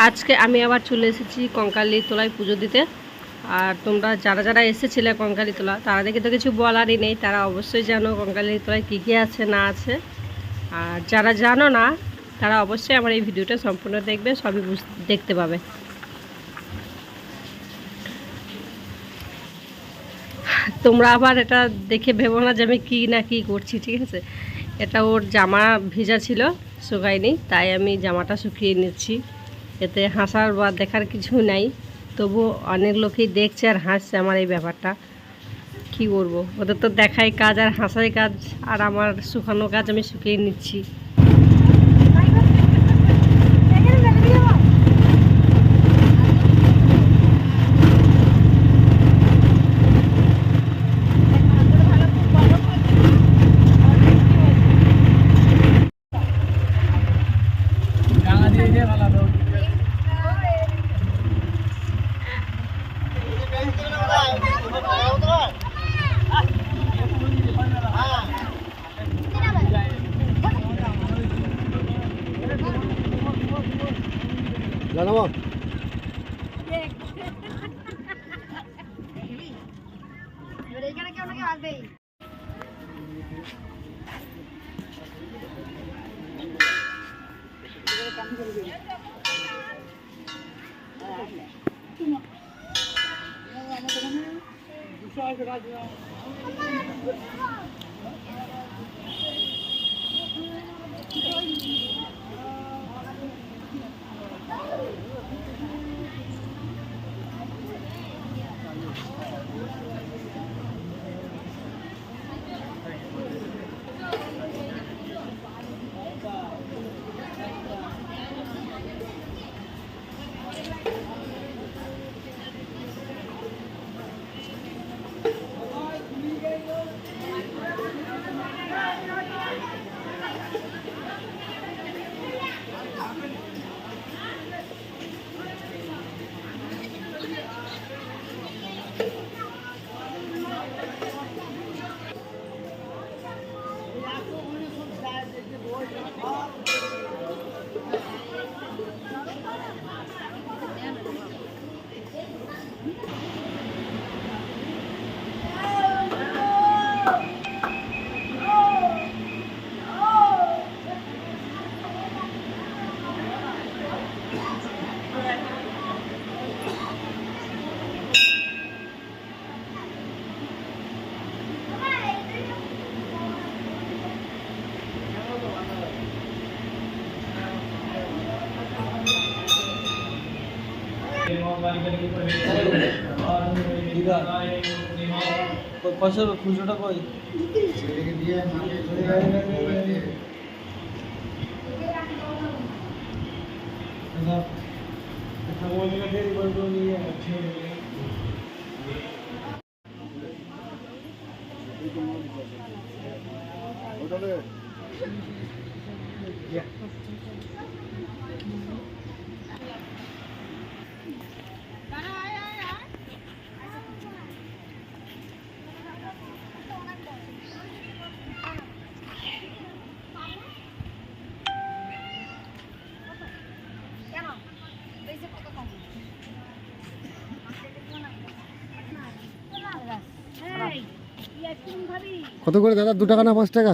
আজকে আমি আবার চলে এসেছি কঙ্কালী তোলায় পুজো দিতে। আর তোমরা যারা যারা এসেছিলে কঙ্কালী তোলা তারা দেখে তো কিছু বলারই নেই, তারা অবশ্যই জানো কঙ্কালী তোলায় কী কী আছে না আছে। আর যারা জানো না তারা অবশ্যই আমার এই ভিডিওটা সম্পূর্ণ দেখবে, সবই দেখতে পাবে। তোমরা আবার এটা দেখে ভেবো না যে আমি কী না কী করছি, ঠিক আছে? এটা ওর জামা ভেজা ছিল, শুকায়নি, তাই আমি জামাটা শুকিয়ে নিচ্ছি। এতে হাসার বা দেখার কিছু নাই, তবু অনেক লোকই দেখছে আর হাসছে আমার এই ব্যাপারটা। কি করবো, ওদের তো দেখাই কাজ আর হাসাই কাজ, আর আমার শুকানো কাজ আমি শুকিয়ে নিচ্ছি। জানাবো এখানে কেউ নাকি আসবে। খুচরোটা কই কত করে দাদা? 2 টাকা না 5 টাকা?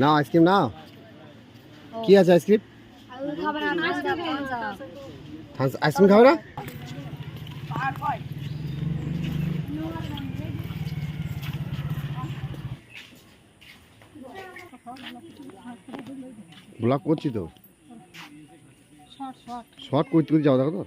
নাও আইসক্রিম নাও। কি আছে আইসক্রিম? আইসক্রিম খাবে না? ব্লগ করছি তো, শর্ট করতে করতে যাও, দেখো তো।